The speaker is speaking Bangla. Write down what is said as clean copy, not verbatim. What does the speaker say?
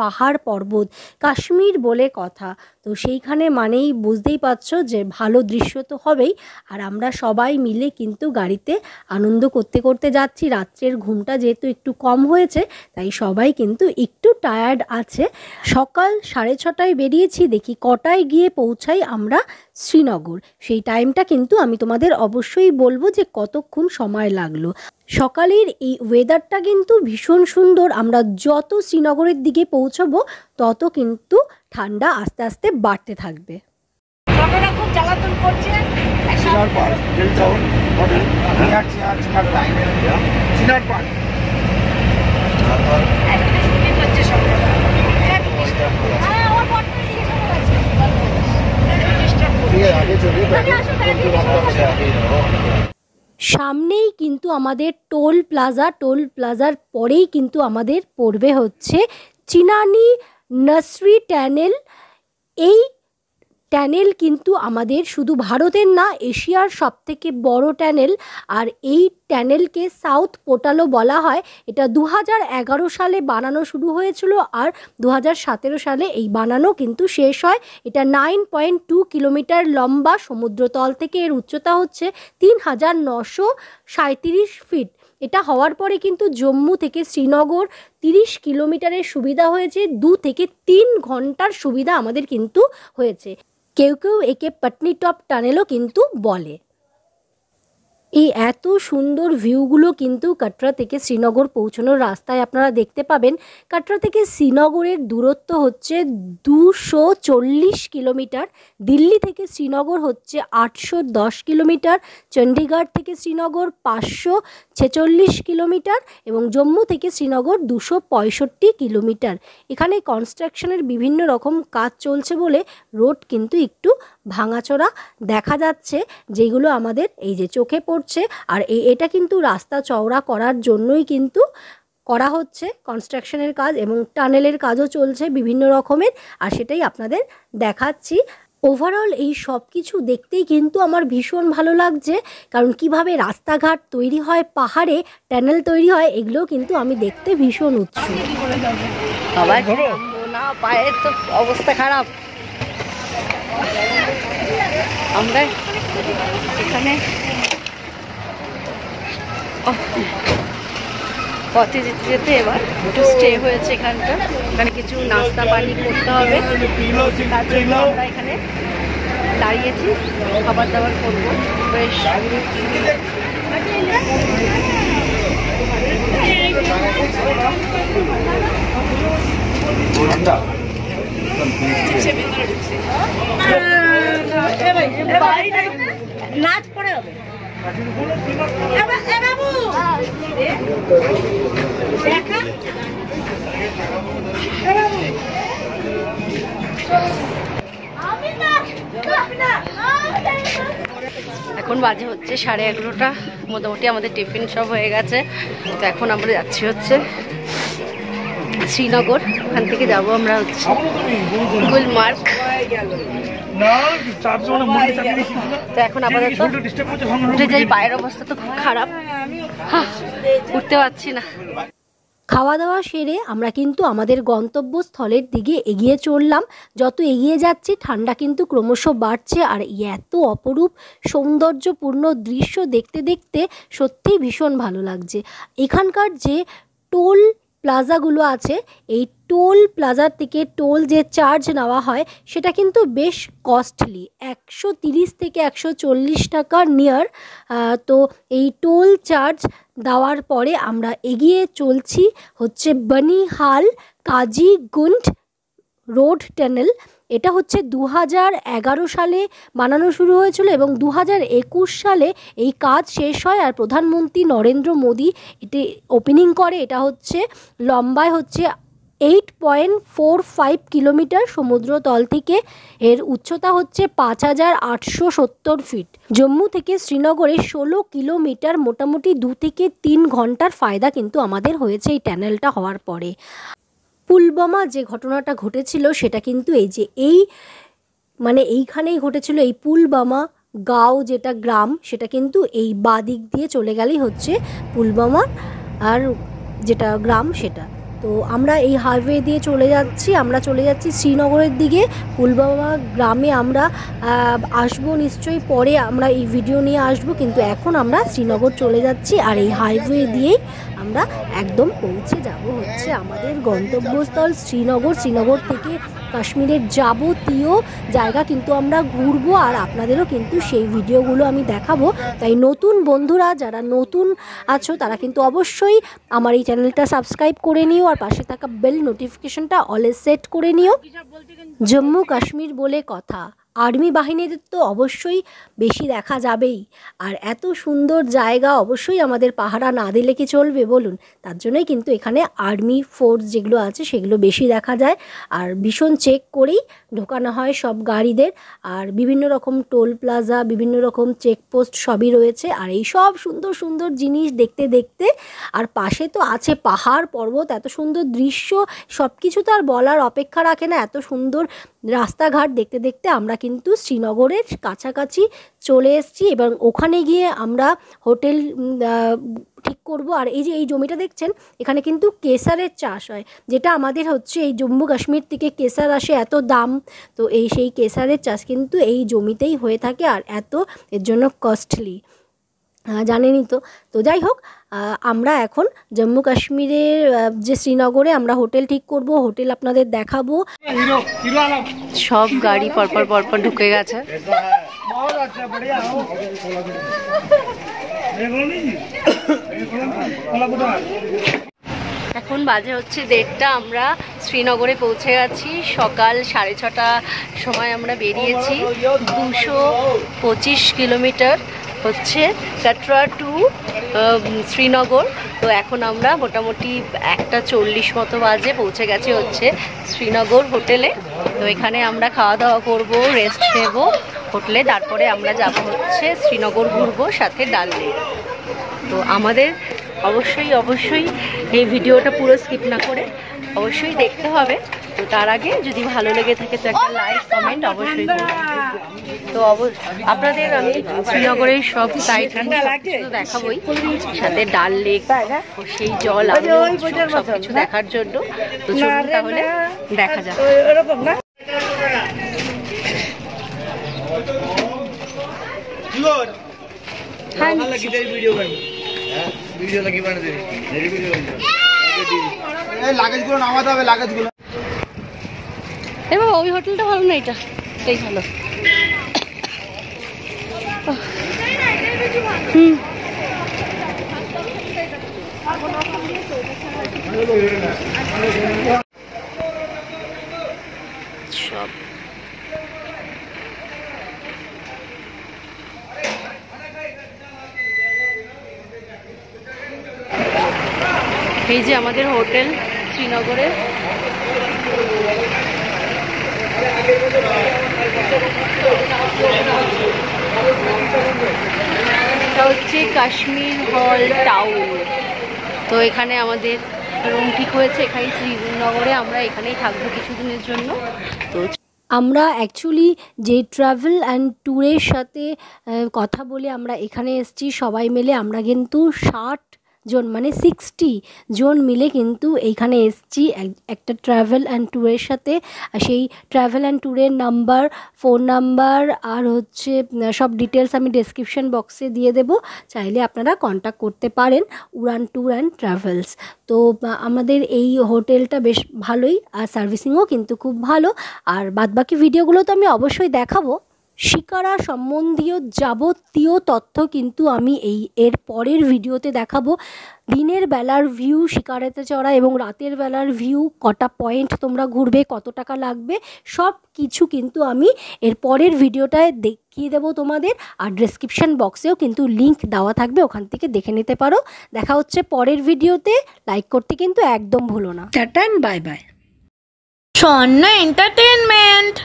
পাহাড় পর্বত, কাশ্মীর বলে কথা। তো সেইখানে মানেই বুঝতেই পারছো যে ভালো দৃশ্য তো হবেই। আর আমরা সবাই মিলে কিন্তু গাড়িতে আনন্দ করতে করতে যাচ্ছি। রাত্রের ঘুমটা যেহেতু একটু কম হয়েছে, তাই সবাই কিন্তু একটু টায়ার্ড আছে। সকাল 6:30টায় বেরিয়েছি, দেখি কটায় গিয়ে পৌঁছাই আমরা শ্রীনগর। সেই টাইমটা কিন্তু আমি তোমাদের অবশ্যই বলবো যে কতক্ষণ সময় লাগলো। সকালের এই ওয়েদারটা কিন্তু ভীষণ সুন্দর। আমরা যত শ্রীনগরের দিকে পৌঁছবো তত কিন্তু ঠান্ডা আস্তে আস্তে বাড়তে থাকবে। সামনেই কিন্তু আমাদের টোল প্লাজা, টোল প্লাজার পরেই কিন্তু আমাদের পড়বে হচ্ছে চিনানি নার্সারি টানেল। এই টানেল কিন্তু আমাদের শুধু ভারতের না, এশিয়ার সবথেকে বড় টানেল। আর এই টানেলকে সাউথ পোর্টালও বলা হয়। এটা 2011 সালে বানানো শুরু হয়েছিল আর 2017 সালে এই বানানো কিন্তু শেষ হয়। এটা 9.2 কিলোমিটার লম্বা। সমুদ্রতল থেকে এর উচ্চতা হচ্ছে 3937 ফিট। এটা হওয়ার পরে কিন্তু জম্মু থেকে শ্রীনগর 30 কিলোমিটারের সুবিধা হয়েছে। 2 থেকে 3 ঘন্টার সুবিধা আমাদের কিন্তু হয়েছে। কেউ কেউ একে পাটনি-টপ টানেলও কিন্তু বলে। এই এত সুন্দর ভিউগুলো কিন্তু কাটরা থেকে শ্রীনগর পৌঁছানোর রাস্তায় আপনারা দেখতে পাবেন। কাটরা থেকে শ্রীনগরের দূরত্ব হচ্ছে 240 কিলোমিটার। দিল্লি থেকে শ্রীনগর হচ্ছে 810 কিলোমিটার। চণ্ডীগড় থেকে শ্রীনগর 546 কিলোমিটার এবং জম্মু থেকে শ্রীনগর 265 কিলোমিটার। এখানে কনস্ট্রাকশনের বিভিন্ন রকম কাজ চলছে বলে রোড কিন্তু একটু ভাঙাচোরা দেখা যাচ্ছে, যেগুলো আমাদের এই যে চোখে পড়ছে। আর এটা কিন্তু রাস্তা চওড়া করার জন্যই কিন্তু করা হচ্ছে কনস্ট্রাকশনের কাজ, এবং টানেলের কাজও চলছে বিভিন্ন রকমের, আর সেটাই আপনাদের দেখাচ্ছি। ওভারঅল এই সব কিছু দেখতেই কিন্তু আমার ভীষণ ভালো লাগছে, কারণ কিভাবে রাস্তাঘাট তৈরি হয়, পাহাড়ে টানেল তৈরি হয়, এগুলোও কিন্তু আমি দেখতে ভীষণ উৎসুক। না, পায়ের তো অবস্থা খারাপ। আমরা এখানে পথে যেতে যেতে এবার একটু স্টে হয়েছে এখানটা। এখানে কিছু নাস্তা পানি করতে হবে, তার জন্য আমরা এখানে দাঁড়িয়েছি, খাবার দাবার করবো। বেশ নাচ পড়ে হবে। এখন বাজে হচ্ছে 11:30। মোটামুটি আমাদের টিফিন সব হয়ে গেছে। তো এখন আমরা যাচ্ছি হচ্ছে শ্রীনগর। ওখান থেকে যাবো আমরা হচ্ছে গুলমার্গ। তো এখন আপাতত উঠে যাই, পায়ের অবস্থা তো খুব খারাপ, উঠতে পারছি না। খাওয়া দাওয়া সেরে আমরা কিন্তু আমাদের গন্তব্যস্থলের দিকে এগিয়ে চললাম। যত এগিয়ে যাচ্ছি ঠান্ডা কিন্তু ক্রমশ বাড়ছে, আর এত অপরূপ সৌন্দর্যপূর্ণ দৃশ্য দেখতে দেখতে সত্যিই ভীষণ ভালো লাগছে। এখানকার যে টোল প্লাজাগুলো আছে, এই টোল প্লাজার থেকে টোল যে চার্জ নেওয়া হয় সেটা কিন্তু বেশ কস্টলি, 130 থেকে 140 টাকা নিয়ার। তো এই টোল চার্জ দেওয়ার পরে আমরা এগিয়ে চলছি হচ্ছে বনিহাল কাজিগুন্ড রোড টানেল। এটা হচ্ছে 2011 সালে বানানো শুরু হয়েছিল এবং 2021 সালে এই কাজ শেষ হয়। আর প্রধানমন্ত্রী নরেন্দ্র মোদী এটি ওপেনিং করে। এটা হচ্ছে লম্বায় হচ্ছে 8.45 কিলোমিটার সমুদ্রতল থেকে। এর উচ্চতা হচ্ছে 5870 ফিট। জম্মু থেকে শ্রীনগরে 16 কিলোমিটার, মোটামুটি 2 থেকে 3 ঘন্টার ফায়দা কিন্তু আমাদের হয়েছে এই টানেলটা হওয়ার পরে। পুলওয়ামা যে ঘটনাটা ঘটেছিল সেটা কিন্তু এইখানেই ঘটেছিল। এই পুলওয়ামা গাঁও যেটা গ্রাম, সেটা কিন্তু এই বাদিক দিয়ে চলে গেলেই হচ্ছে পুলওয়ামা আর যেটা গ্রাম সেটা। তো আমরা এই হাইওয়ে দিয়ে চলে যাচ্ছি শ্রীনগরের দিকে। পুলওয়ামা গ্রামে আমরা আসবো নিশ্চয়ই, পরে আমরা এই ভিডিও নিয়ে আসবো, কিন্তু এখন আমরা শ্রীনগর চলে যাচ্ছি। আর এই হাইওয়ে দিয়েই আমরা একদম পৌঁছে যাব হচ্ছে আমাদের গন্তব্যস্থল শ্রীনগর। শ্রীনগর থেকে কাশ্মীরের যাবতীয় জায়গা কিন্তু আমরা ঘুরবো, আর আপনাদেরও কিন্তু সেই ভিডিওগুলো আমি দেখাবো। তাই নতুন বন্ধুরা যারা নতুন আছো তারা কিন্তু অবশ্যই আমার এই চ্যানেলটা সাবস্ক্রাইব করে নিও, আর পাশে থাকা বেল নোটিফিকেশনটা অলে সেট করে নিও। জম্মু কাশ্মীর বলে কথা, আর্মি বাহিনীদের তো অবশ্যই বেশি দেখা যাবেই, আর এত সুন্দর জায়গা অবশ্যই আমাদের পাহারা না দিলে কি চলবে বলুন। তার জন্যই কিন্তু এখানে আর্মি ফোর্স যেগুলো আছে সেগুলো বেশি দেখা যায়, আর ভীষণ চেক করেই ঢোকানো হয় সব গাড়িদের। আর বিভিন্ন রকম টোল প্লাজা, বিভিন্ন রকম চেকপোস্ট সবই রয়েছে। আর এই সব সুন্দর সুন্দর জিনিস দেখতে দেখতে, আর পাশে তো আছে পাহাড় পর্বত, এত সুন্দর দৃশ্য, সব কিছু তো আর বলার অপেক্ষা রাখে না। এত সুন্দর রাস্তাঘাট দেখতে দেখতে আমরা কিন্তু শ্রীনগরের কাছাকাছি চলে এসেছি, এবং ওখানে গিয়ে আমরা হোটেল ঠিক করব। আর এই যে এই জমিটা দেখছেন, এখানে কিন্তু কেসারের চাষ হয়, যেটা আমাদের হচ্ছে এই জম্মু কাশ্মীর থেকে কেসার আসে এত দাম, তো সেই কেসারের চাষ কিন্তু এই জমিতেই হয়ে থাকে, আর এর জন্য কস্টলি, জানেনই তো। তো যাই হোক, আমরা এখন জম্মু কাশ্মীরের যে শ্রীনগরে আমরা হোটেল ঠিক করব, হোটেল আপনাদের দেখাবো। সব গাড়ি পরপর ঢুকে গেছে। এখন বাজে হচ্ছে 1:30, আমরা শ্রীনগরে পৌঁছে গেছি। সকাল 6:30 সময় আমরা বেরিয়েছি। 225 কিলোমিটার হচ্ছে কাটরা টু শ্রীনগর। তো এখন আমরা মোটামুটি 1:40 মতো বাজে পৌঁছে গেছি হচ্ছে শ্রীনগর হোটেলে। তো এখানে আমরা খাওয়া দাওয়া করবো, রেস্ট নেব হোটেলে, তারপরে আমরা যাব হচ্ছে শ্রীনগর ঘুরবো, সাথে ডাল লেক। তো আমাদের অবশ্যই এই ভিডিওটা পুরো স্কিপ না করে অবশ্যই দেখতে হবে। তো তার আগে যদি ভালো লেগে থাকে তো একটা লাইক কমেন্ট অবশ্যই করবেন। তো আপনাদের আমি শ্রীনগরের সব সাইড দেখাবোই, সাথে ডাল লেক, সেই জল সব কিছু দেখার জন্য। তো চলুন তাহলে দেখা যাক। লাগেজগুলো নামাতে হবে, লাগেজগুলো। এ বাবা, ওই হোটেলটা ভালো না, এটাই ভালো। সব এই যে আমাদের হোটেল শ্রীনগরে। এটা হচ্ছে কাশ্মীর হল টাউন। তো এখানে আমাদের রুম ঠিক হয়েছে, এখানে শ্রীনগরে আমরা এখানেই থাকবো কিছুদিনের জন্য। তো আমরা অ্যাকচুয়ালি যে ট্রাভেল অ্যান্ড ট্যুরের সাথে কথা বলে আমরা এখানে এসেছি সবাই মিলে। আমরা কিন্তু 60 জন মানে 60 জন মিলে কিন্তু এইখানে এসেছি একটা ট্রাভেল অ্যান্ড ট্যুরের সাথে। সেই ট্রাভেল অ্যান্ড ট্যুরের নাম্বার, ফোন নাম্বার আর হচ্ছে সব ডিটেলস আমি ডেসক্রিপশন বক্সে দিয়ে দেব, চাইলে আপনারা কন্ট্যাক্ট করতে পারেন উড়ান ট্যুর অ্যান্ড ট্রাভেলস। তো আমাদের এই হোটেলটা বেশ ভালোই, আর সার্ভিসিংও কিন্তু খুব ভালো। আর বাদবাকি ভিডিওগুলো তো আমি অবশ্যই দেখাবো। শিকারা সম্বন্ধীয় যাবতীয় তথ্য কিন্তু আমি এর পরের ভিডিওতে দেখাবো। দিনের বেলার ভিউ শিকারাতে চড়া এবং রাতের বেলার ভিউ, কটা পয়েন্ট তোমরা ঘুরবে, কত টাকা লাগবে, সব কিছু কিন্তু আমি এর পরের ভিডিওটায় দেখিয়ে দেবো তোমাদের। আর ডেসক্রিপশন বক্সেও কিন্তু লিংক দেওয়া থাকবে, ওখান থেকে দেখে নিতে পারো। দেখা হচ্ছে পরের ভিডিওতে। লাইক করতে কিন্তু একদম ভুলো না। Tata and bye bye. Chonna Entertainment.